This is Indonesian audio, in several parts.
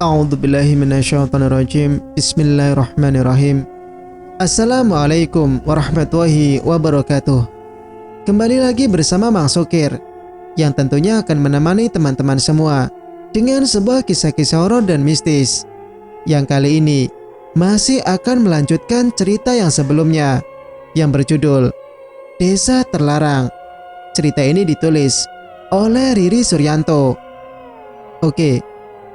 A'udzubillahi minasyaitonirrajim. Bismillahirrahmanirrahim. Assalamualaikum warahmatullahi wabarakatuh. Kembali lagi bersama Mang Sukir, yang tentunya akan menemani teman-teman semua dengan sebuah kisah-kisah horor dan mistis, yang kali ini masih akan melanjutkan cerita yang sebelumnya yang berjudul Desa Terlarang. Cerita ini ditulis oleh Riri Suryanto. Oke,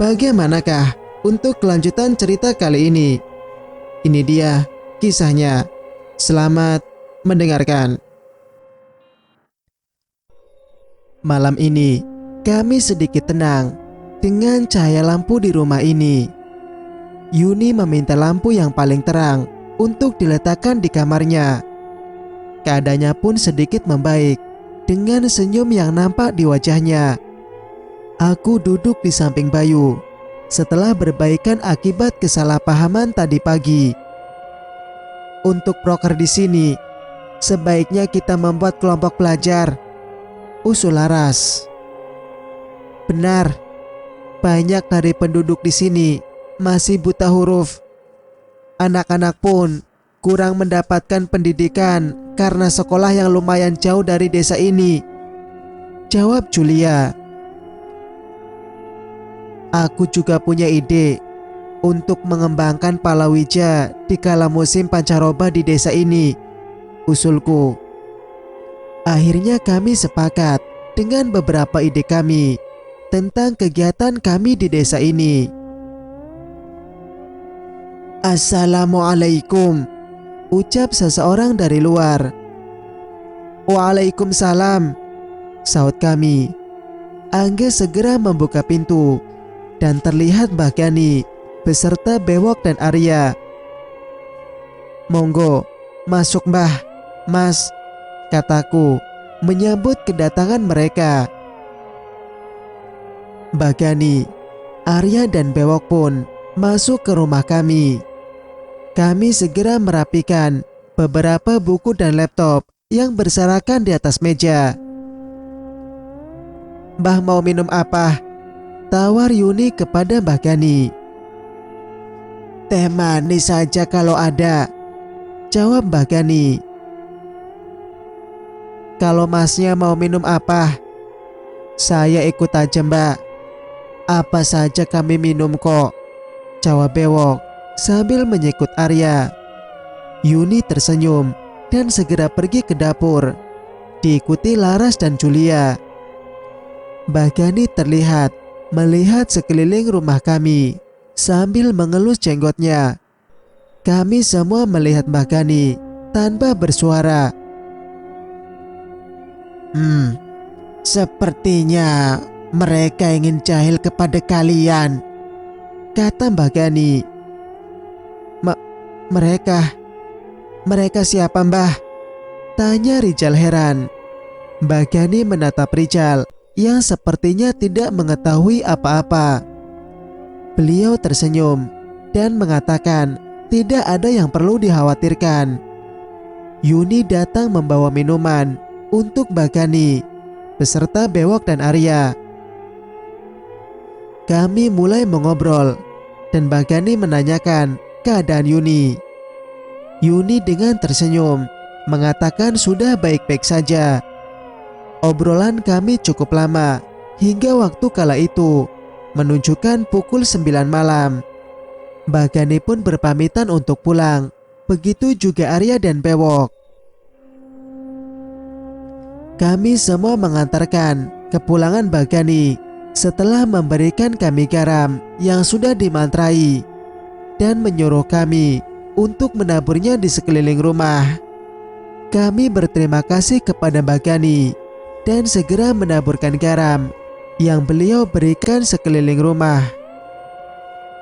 bagaimanakah untuk kelanjutan cerita kali ini? Ini dia kisahnya. Selamat mendengarkan. Malam ini kami sedikit tenang dengan cahaya lampu di rumah ini. Yuni meminta lampu yang paling terang untuk diletakkan di kamarnya. Keadaannya pun sedikit membaik dengan senyum yang nampak di wajahnya. Aku duduk di samping Bayu setelah berbaikan akibat kesalahpahaman tadi pagi. Untuk proker di sini, sebaiknya kita membuat kelompok pelajar, usul Laras. Benar, banyak dari penduduk di sini masih buta huruf. Anak-anak pun kurang mendapatkan pendidikan karena sekolah yang lumayan jauh dari desa ini, jawab Julia. Aku juga punya ide untuk mengembangkan palawija di kala musim pancaroba di desa ini, usulku. Akhirnya kami sepakat dengan beberapa ide kami tentang kegiatan kami di desa ini. Assalamualaikum, ucap seseorang dari luar. Waalaikumsalam, sahut kami. Angga segera membuka pintu dan terlihat Mbah Gani beserta Bewok dan Arya. Monggo, masuk Mbah, Mas, kataku menyambut kedatangan mereka. Mbah Gani, Arya dan Bewok pun masuk ke rumah kami. Kami segera merapikan beberapa buku dan laptop yang berserakan di atas meja. Mbah mau minum apa? Tawar Yuni kepada Mbah Gani. Teh manis saja kalau ada, jawab Mbah Gani. Kalau masnya mau minum apa? Saya ikut aja Mbak. Apa saja kami minum kok, jawab Bewok sambil menyekut Arya. Yuni tersenyum dan segera pergi ke dapur, diikuti Laras dan Julia. Mbah Gani terlihat melihat sekeliling rumah kami sambil mengelus jenggotnya. Kami semua melihat Mbah Gani tanpa bersuara. Sepertinya mereka ingin jahil kepada kalian, kata Mbah Gani. Mereka siapa Mbah? Tanya Rijal heran. Mbah Gani menatap Rijal yang sepertinya tidak mengetahui apa-apa. Beliau tersenyum dan mengatakan tidak ada yang perlu dikhawatirkan. Yuni datang membawa minuman untuk Mbah Gani beserta Bewok dan Arya. Kami mulai mengobrol dan Mbah Gani menanyakan keadaan Yuni. Yuni dengan tersenyum mengatakan sudah baik-baik saja. Obrolan kami cukup lama hingga waktu kala itu menunjukkan pukul 9 malam. Mbah Gani pun berpamitan untuk pulang. Begitu juga Arya dan Bewok. Kami semua mengantarkan kepulangan Mbah Gani setelah memberikan kami garam yang sudah dimantrai dan menyuruh kami untuk menaburnya di sekeliling rumah. Kami berterima kasih kepada Mbah Gani dan segera menaburkan garam yang beliau berikan sekeliling rumah.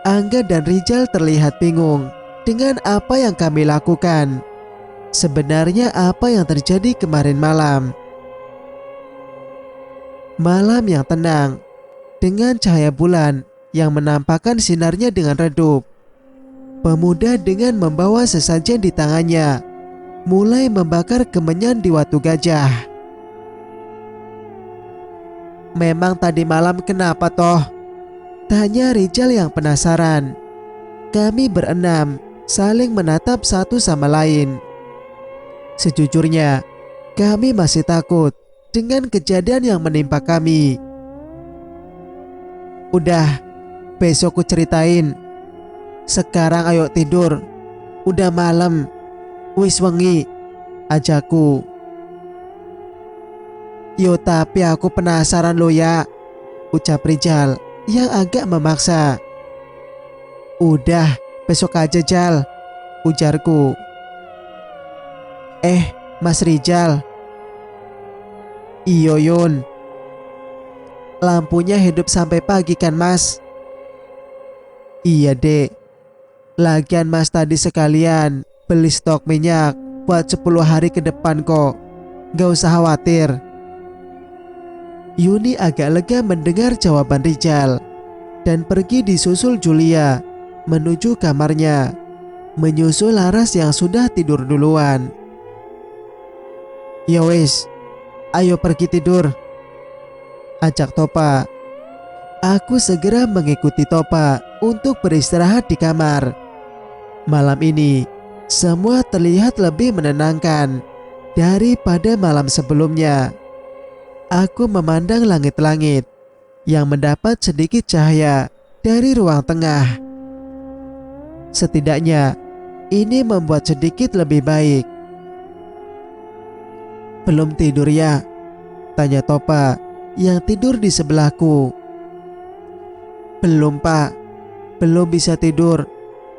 Angga dan Rijal terlihat bingung dengan apa yang kami lakukan. Sebenarnya apa yang terjadi kemarin malam? Malam yang tenang dengan cahaya bulan yang menampakkan sinarnya dengan redup. Pemuda dengan membawa sesajen di tangannya mulai membakar kemenyan di Watu Gajah. Memang tadi malam kenapa toh? tanya Rijal yang penasaran. Kami berenam saling menatap satu sama lain. Sejujurnya, kami masih takut dengan kejadian yang menimpa kami. Udah, besok ku ceritain. Sekarang ayo tidur. Udah malam. Wis wengi, ajaku. Yo tapi aku penasaran lo ya, ucap Rijal yang agak memaksa. Udah, besok aja Jal, ujarku. Mas Rijal. Iyo Yun. Lampunya hidup sampai pagi kan Mas? Iya dek. Lagian Mas tadi sekalian beli stok minyak buat 10 hari ke depan kok. Gak usah khawatir. Yuni agak lega mendengar jawaban Rijal dan pergi disusul Julia menuju kamarnya, menyusul Laras yang sudah tidur duluan. Ya wis, ayo pergi tidur, ajak Topa. Aku segera mengikuti Topa untuk beristirahat di kamar. Malam ini semua terlihat lebih menenangkan daripada malam sebelumnya. Aku memandang langit-langit yang mendapat sedikit cahaya dari ruang tengah. Setidaknya ini membuat sedikit lebih baik. Belum tidur ya? Tanya Topa yang tidur di sebelahku. Belum Pak, belum bisa tidur,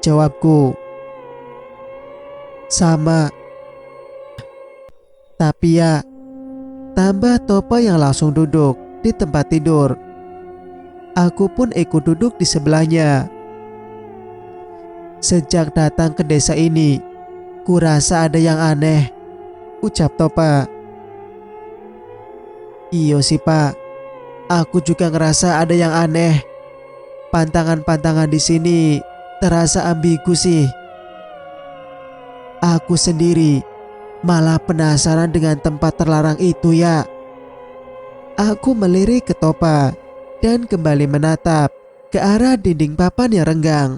jawabku. Sama. Tapi ya, tambah Topa yang langsung duduk di tempat tidur. Aku pun ikut duduk di sebelahnya. Sejak datang ke desa ini, kurasa ada yang aneh, ucap Topa. Iyo sih Pak, aku juga ngerasa ada yang aneh. Pantangan-pantangan di sini terasa ambigu sih. Aku sendiri malah penasaran dengan tempat terlarang itu ya. Aku melirik ke Topa dan kembali menatap ke arah dinding papan yang renggang.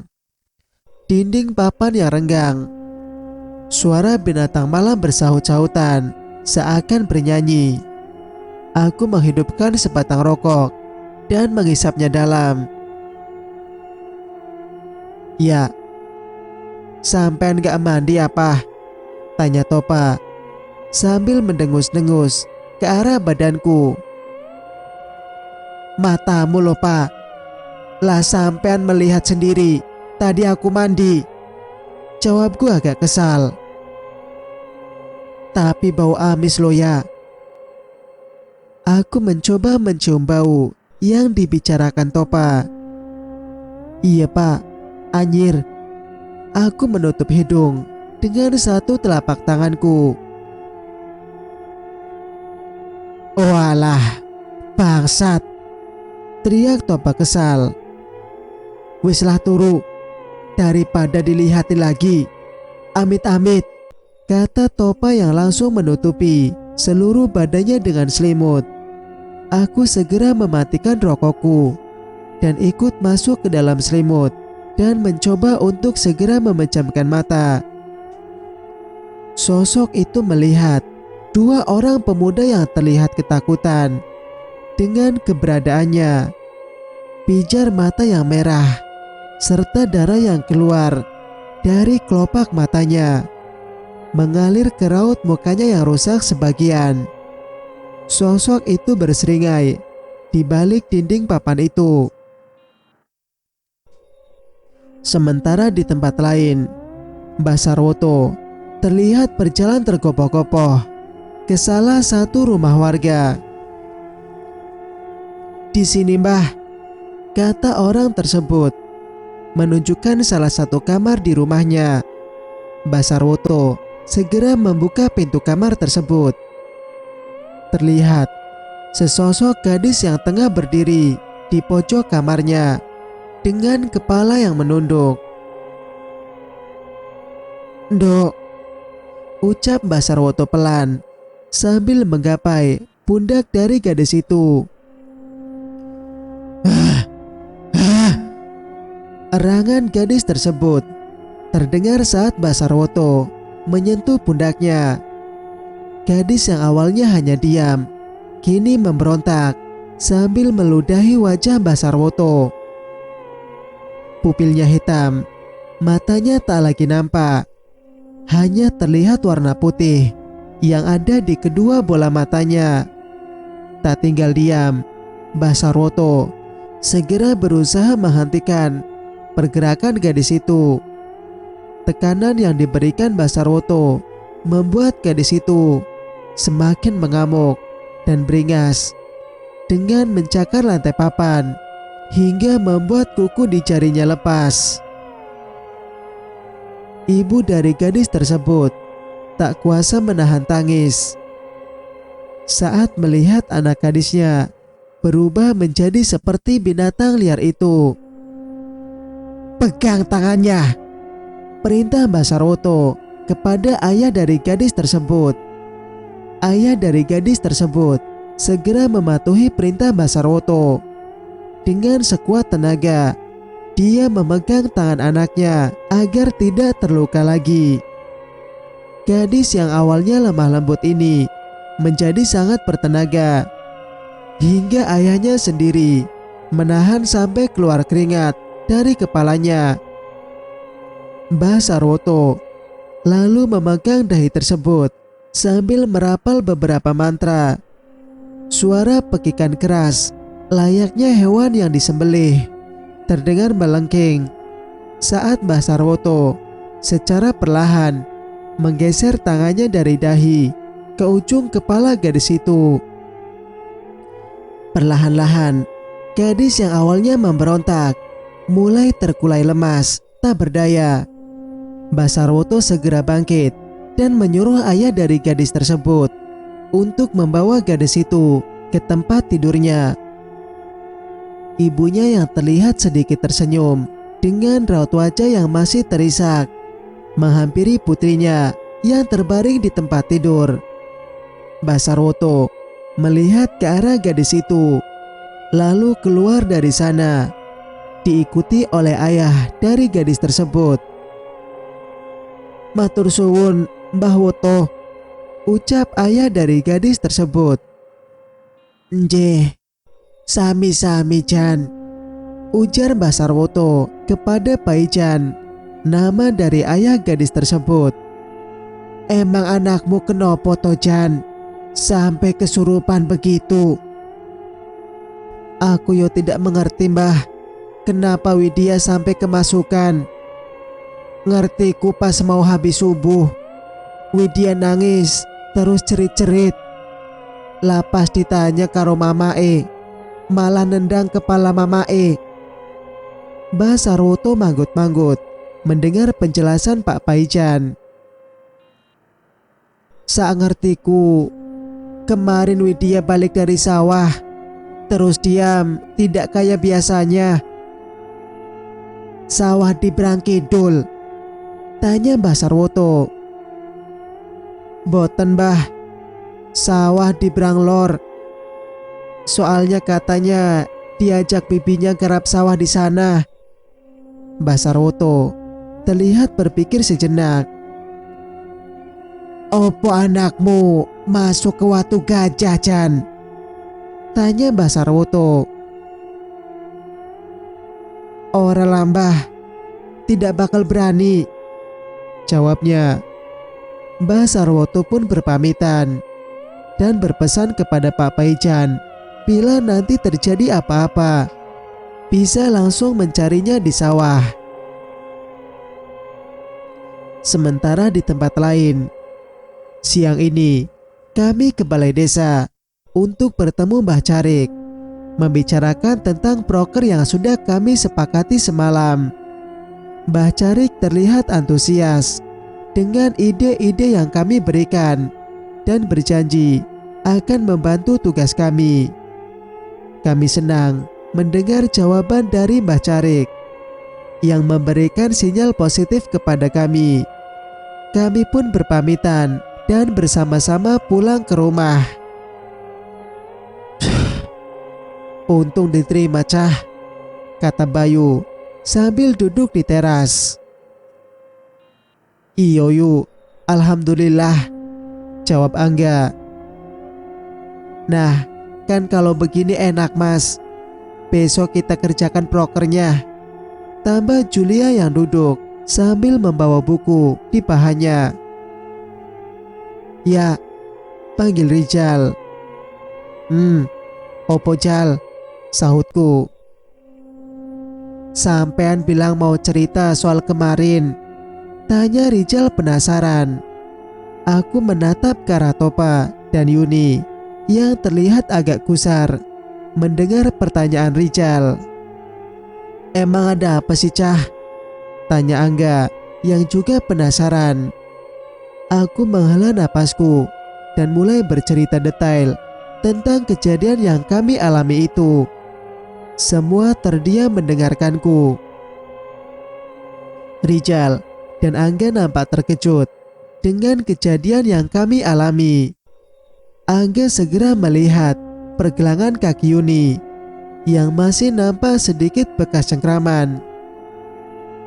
Dinding papan yang renggang. Suara binatang malam bersahut-sahutan seakan bernyanyi. Aku menghidupkan sebatang rokok dan menghisapnya dalam. Ya, sampean gak mandi apa? Tanya Topa sambil mendengus-dengus ke arah badanku. Matamu loh Pak, lah sampean melihat sendiri tadi aku mandi, jawabku agak kesal. Tapi bau amis loh ya. Aku mencoba mencium bau yang dibicarakan Topa. Iya Pak, anyir. Aku menutup hidung dengan satu telapak tanganku. Walah, bangsat, teriak Topa kesal. Wislah turu, daripada dilihati lagi. Amit-amit, kata Topa yang langsung menutupi seluruh badannya dengan selimut. Aku segera mematikan rokokku dan ikut masuk ke dalam selimut dan mencoba untuk segera memejamkan mata. Sosok itu melihat dua orang pemuda yang terlihat ketakutan dengan keberadaannya. Pijar mata yang merah serta darah yang keluar dari kelopak matanya mengalir ke raut mukanya yang rusak sebagian. Sosok itu berseringai di balik dinding papan itu. Sementara di tempat lain, Mbah Sarwoto terlihat berjalan tergopoh-gopoh ke salah satu rumah warga. Di sini Mbah, kata orang tersebut, menunjukkan salah satu kamar di rumahnya. Mbah Sarwoto segera membuka pintu kamar tersebut. Terlihat sesosok gadis yang tengah berdiri di pojok kamarnya dengan kepala yang menunduk. Ndok, ucap Mbah Sarwoto pelan sambil menggapai pundak dari gadis itu. Derangan gadis tersebut terdengar saat Mbah Sarwoto menyentuh pundaknya. Gadis yang awalnya hanya diam, kini memberontak sambil meludahi wajah Mbah Sarwoto. Pupilnya hitam, matanya tak lagi nampak, hanya terlihat warna putih yang ada di kedua bola matanya. Tak tinggal diam, Mbah Sarwoto segera berusaha menghentikan pergerakan gadis itu. Tekanan yang diberikan Mbah Sarwoto membuat gadis itu semakin mengamuk dan beringas dengan mencakar lantai papan hingga membuat kuku di jarinya lepas. Ibu dari gadis tersebut tak kuasa menahan tangis saat melihat anak gadisnya berubah menjadi seperti binatang liar itu. "Pegang tangannya!" perintah Mbah Sarwoto kepada ayah dari gadis tersebut. Ayah dari gadis tersebut segera mematuhi perintah Mbah Sarwoto. Dengan sekuat tenaga, dia memegang tangan anaknya agar tidak terluka lagi. Gadis yang awalnya lemah lembut ini menjadi sangat bertenaga, hingga ayahnya sendiri menahan sampai keluar keringat dari kepalanya. Mbah Sarwoto lalu memegang dahi tersebut sambil merapal beberapa mantra. Suara pekikan keras layaknya hewan yang disembelih terdengar melengking saat Mbah Sarwoto secara perlahan menggeser tangannya dari dahi ke ujung kepala gadis itu. Perlahan-lahan, gadis yang awalnya memberontak mulai terkulai lemas, tak berdaya. Mbah Sarwoto segera bangkit dan menyuruh ayah dari gadis tersebut untuk membawa gadis itu ke tempat tidurnya. Ibunya yang terlihat sedikit tersenyum dengan raut wajah yang masih terisak menghampiri putrinya yang terbaring di tempat tidur. Mbah Sarwoto melihat ke arah gadis itu, lalu keluar dari sana, diikuti oleh ayah dari gadis tersebut. "Matur suwun, Mbah Woto," ucap ayah dari gadis tersebut. "Nggih, sami-sami Jan," ujar Mbah Sarwoto kepada Paijan, nama dari ayah gadis tersebut. "Emang anakmu kenapa to Jan, sampai kesurupan begitu?" "Aku yo tidak mengerti Mbah, kenapa Widya sampai kemasukan. Ngertiku pas mau habis subuh, Widya nangis terus cerit-cerit. Lapas ditanya karo mamae, malah nendang kepala mamae." Mbah Sarwoto manggut-manggut mendengar penjelasan Pak Paijan. "Saangertiku, kemarin Widya balik dari sawah, terus diam, tidak kayak biasanya." "Sawah di Brang Kidul?" tanya Mbah Sarwoto. "Boten Mbah, sawah di Brang Lor. Soalnya katanya diajak bibinya garap sawah di sana." Mbah Sarwoto terlihat berpikir sejenak. "Opo anakmu masuk ke Watu Gajah Jan?" tanya Mbah Sarwoto. "Ora lah Mbah, tidak bakal berani," jawabnya. Mbah Sarwoto pun berpamitan dan berpesan kepada Pak Paijan bila nanti terjadi apa-apa bisa langsung mencarinya di sawah. Sementara di tempat lain, siang ini kami ke balai desa untuk bertemu Mbah Carik, membicarakan tentang proker yang sudah kami sepakati semalam. Mbah Carik terlihat antusias dengan ide-ide yang kami berikan dan berjanji akan membantu tugas kami. Kami senang mendengar jawaban dari Mbah Carik yang memberikan sinyal positif kepada kami. Kami pun berpamitan dan bersama-sama pulang ke rumah. "Untung diterima Cah," kata Bayu sambil duduk di teras. "Iyo Yu, alhamdulillah," jawab Angga. "Nah, kan kalau begini enak Mas. Besok kita kerjakan prokernya," tambah Julia yang duduk sambil membawa buku di pahanya. "Ya," panggil Rijal. Opo Jal?" sahutku. "Sampean bilang mau cerita soal kemarin," tanya Rijal penasaran. Aku menatap ke arah Topa dan Yuni yang terlihat agak gusar mendengar pertanyaan Rijal. "Emang ada apa sih Cah?" tanya Angga yang juga penasaran. Aku menghela napasku dan mulai bercerita detail tentang kejadian yang kami alami itu. Semua terdiam mendengarkanku. Rijal dan Angga nampak terkejut dengan kejadian yang kami alami. Angga segera melihat pergelangan kaki Yuni yang masih nampak sedikit bekas cengkraman.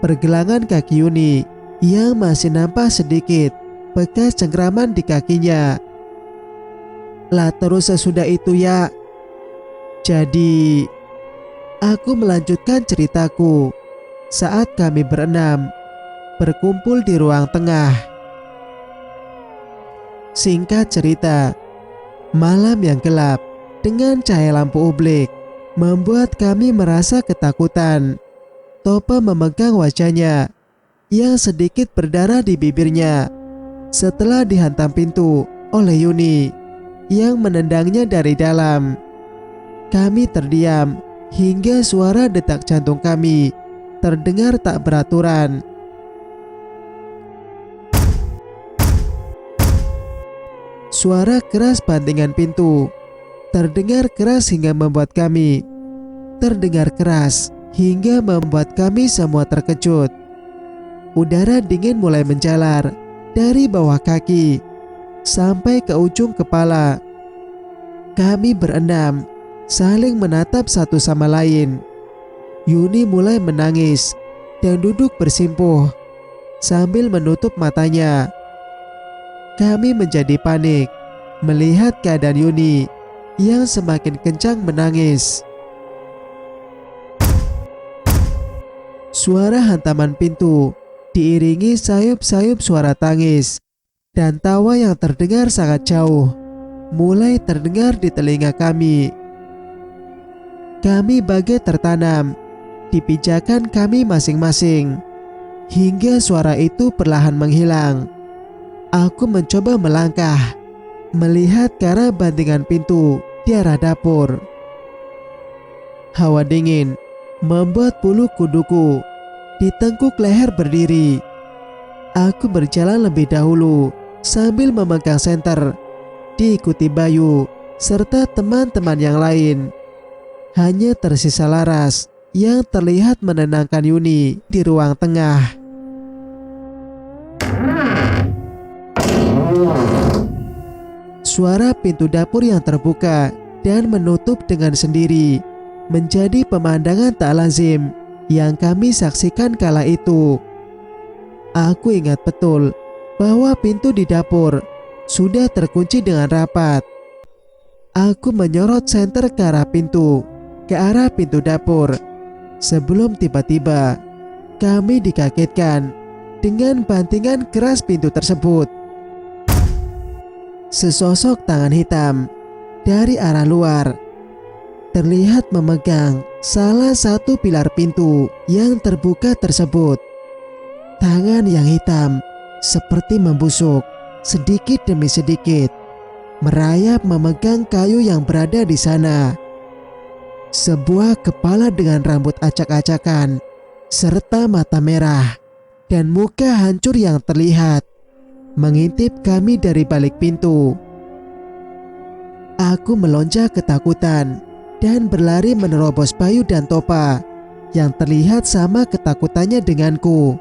Pergelangan kaki Yuni yang masih nampak sedikit bekas cengkraman di kakinya. "Lah terus sesudah itu ya." Jadi, aku melanjutkan ceritaku saat kami berenam berkumpul di ruang tengah. Singkat cerita, malam yang gelap dengan cahaya lampu ublik membuat kami merasa ketakutan. Topa memegang wajahnya yang sedikit berdarah di bibirnya setelah dihantam pintu oleh Yuni yang menendangnya dari dalam. Kami terdiam hingga suara detak jantung kami terdengar tak beraturan. Suara keras bantingan pintu terdengar keras hingga membuat kami semua terkejut. Udara dingin mulai menjalar dari bawah kaki sampai ke ujung kepala. Kami berenam saling menatap satu sama lain. Yuni mulai menangis dan duduk bersimpuh sambil menutup matanya. Kami menjadi panik melihat keadaan Yuni yang semakin kencang menangis. Suara hantaman pintu diiringi sayup-sayup suara tangis dan tawa yang terdengar sangat jauh mulai terdengar di telinga kami. Kami bagai tertanam di pijakan kami masing-masing hingga suara itu perlahan menghilang. Aku mencoba melangkah melihat ke arah bantingan pintu di arah dapur. Hawa dingin membuat bulu kuduku di tengkuk leher berdiri. Aku berjalan lebih dahulu sambil memegang senter, diikuti Bayu serta teman-teman yang lain. Hanya tersisa Laras yang terlihat menenangkan Yuni di ruang tengah. Suara pintu dapur yang terbuka dan menutup dengan sendiri menjadi pemandangan tak lazim yang kami saksikan kala itu. Aku ingat betul bahwa pintu di dapur sudah terkunci dengan rapat. Aku menyorot senter ke arah pintu dapur sebelum tiba-tiba kami dikagetkan dengan bantingan keras pintu tersebut. Sesosok tangan hitam dari arah luar terlihat memegang salah satu pilar pintu yang terbuka tersebut. Tangan yang hitam seperti membusuk sedikit demi sedikit merayap memegang kayu yang berada di sana. Sebuah kepala dengan rambut acak-acakan serta mata merah dan muka hancur yang terlihat mengintip kami dari balik pintu. Aku melonjak ketakutan dan berlari menerobos Bayu dan Topa yang terlihat sama ketakutannya denganku.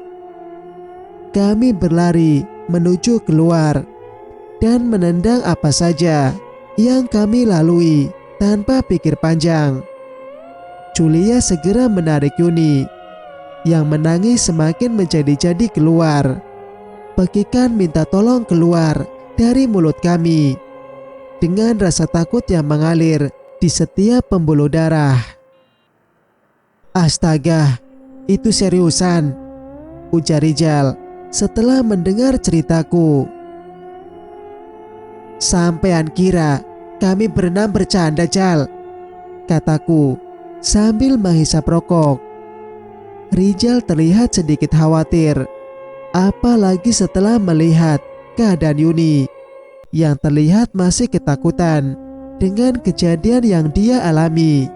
Kami berlari menuju keluar dan menendang apa saja yang kami lalui tanpa pikir panjang. Julia segera menarik Yuni Yang menangis semakin menjadi-jadi keluar. Pekikan minta tolong keluar dari mulut kami dengan rasa takut yang mengalir di setiap pembuluh darah. Astaga, itu seriusan, ujar Rijal setelah mendengar ceritaku. Sampean kira kami berenam bercanda, Jal, kataku sambil menghisap rokok. Rijal terlihat sedikit khawatir, apalagi setelah melihat keadaan Yuni yang terlihat masih ketakutan dengan kejadian yang dia alami.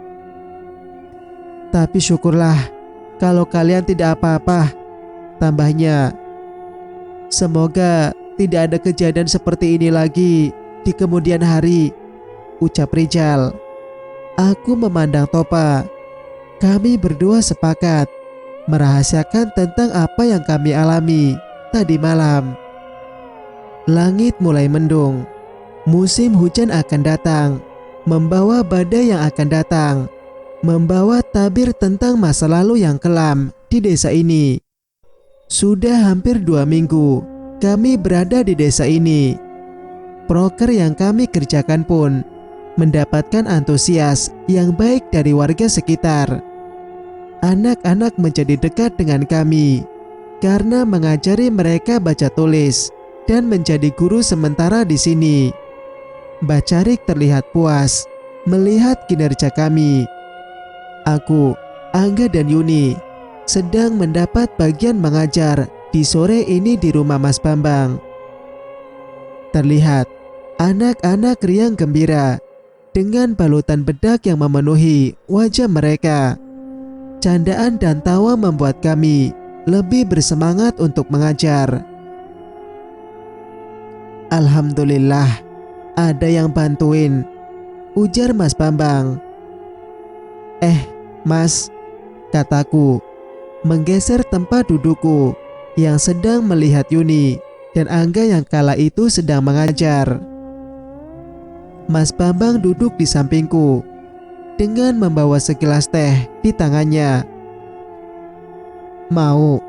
Tapi syukurlah kalau kalian tidak apa-apa, tambahnya. Semoga tidak ada kejadian seperti ini lagi di kemudian hari, ucap Rijal. Aku memandang Topa. Kami berdua sepakat merahasiakan tentang apa yang kami alami tadi malam. Langit mulai mendung. Musim hujan akan datang, membawa badai yang akan datang, membawa tabir tentang masa lalu yang kelam di desa ini. Sudah hampir 2 minggu kami berada di desa ini. Proker yang kami kerjakan pun mendapatkan antusias yang baik dari warga sekitar. Anak-anak menjadi dekat dengan kami karena mengajari mereka baca tulis dan menjadi guru sementara di sini. Bacarik terlihat puas melihat kinerja kami. Aku, Angga dan Yuni sedang mendapat bagian mengajar di sore ini di rumah Mas Bambang. Terlihat anak-anak riang gembira dengan balutan bedak yang memenuhi wajah mereka. Candaan dan tawa membuat kami lebih bersemangat untuk mengajar. Alhamdulillah, ada yang bantuin, ujar Mas Bambang. Mas, kataku, menggeser tempat dudukku yang sedang melihat Yuni dan Angga yang kala itu sedang mengajar. Mas Bambang duduk di sampingku dengan membawa segelas teh di tangannya. Mau?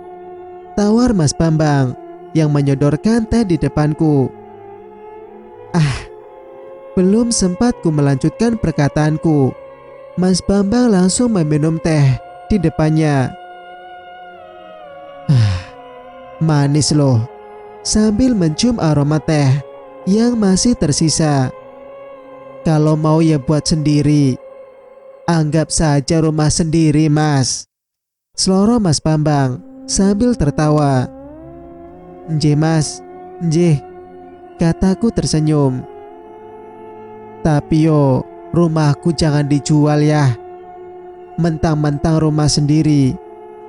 Tawar Mas Bambang yang menyodorkan teh di depanku. Belum sempat ku melanjutkan perkataanku, Mas Bambang langsung meminum teh di depannya. Manis loh, sambil mencium aroma teh yang masih tersisa. Kalau mau ya buat sendiri. Anggap saja rumah sendiri, Mas, seloroh Mas Bambang sambil tertawa. Nje Mas, nje, kataku tersenyum. Tapi yo, rumahku jangan dijual ya. Mentang-mentang rumah sendiri,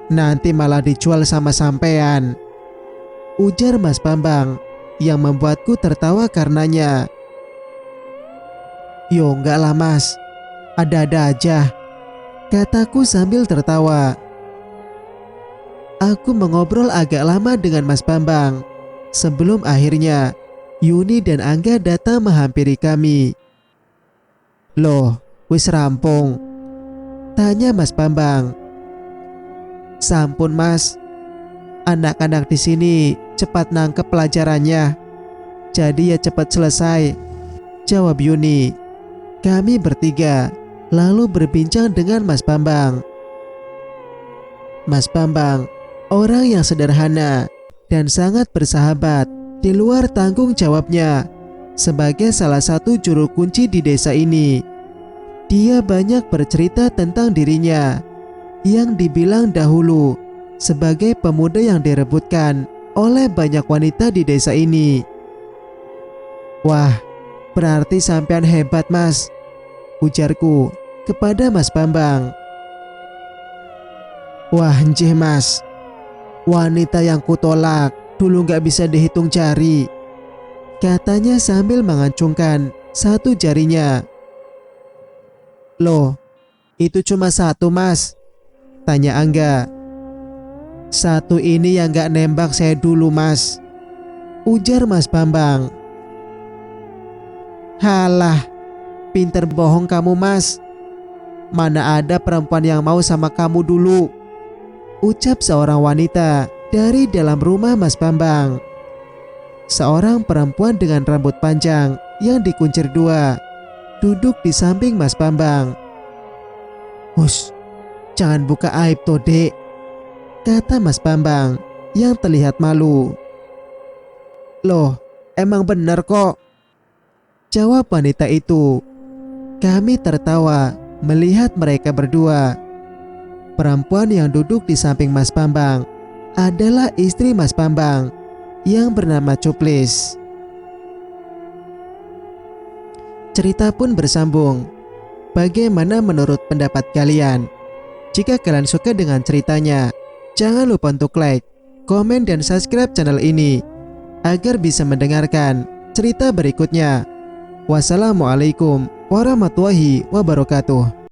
nanti malah dijual sama sampean, ujar Mas Bambang yang membuatku tertawa karenanya. Yo enggak lah Mas, ada-ada aja, kataku sambil tertawa. Aku mengobrol agak lama dengan Mas Bambang sebelum akhirnya Yuni dan Angga datang menghampiri kami. Loh, wis rampung? Tanya Mas Bambang. Sampun Mas, anak-anak di sini cepat nangkep pelajarannya, jadi ya cepat selesai, jawab Yuni. Kami bertiga lalu berbincang dengan Mas Bambang. Mas Bambang orang yang sederhana dan sangat bersahabat di luar tanggung jawabnya sebagai salah satu juru kunci di desa ini. Dia banyak bercerita tentang dirinya yang dibilang dahulu sebagai pemuda yang direbutkan oleh banyak wanita di desa ini. Wah, berarti sampean hebat Mas, ujarku kepada Mas Bambang. Wah njih Mas, wanita yang kutolak dulu gak bisa dihitung jari, katanya sambil mengacungkan satu jarinya. Loh, itu cuma satu Mas, tanya Angga. Satu ini yang gak nembak saya dulu Mas, ujar Mas Bambang. Halah, pinter bohong kamu Mas. Mana ada perempuan yang mau sama kamu dulu, ucap seorang wanita dari dalam rumah Mas Bambang. Seorang perempuan dengan rambut panjang yang dikuncir dua duduk di samping Mas Bambang. "Hush, jangan buka aib toh, Dek," kata Mas Bambang yang terlihat malu. "Loh, emang benar kok," jawab wanita itu. Kami tertawa melihat mereka berdua. Perempuan yang duduk di samping Mas Bambang adalah istri Mas Bambang yang bernama Cuplis. Cerita pun bersambung. Bagaimana menurut pendapat kalian? Jika kalian suka dengan ceritanya, jangan lupa untuk like, komen, dan subscribe channel ini agar bisa mendengarkan cerita berikutnya. Wassalamualaikum warahmatullahi wabarakatuh.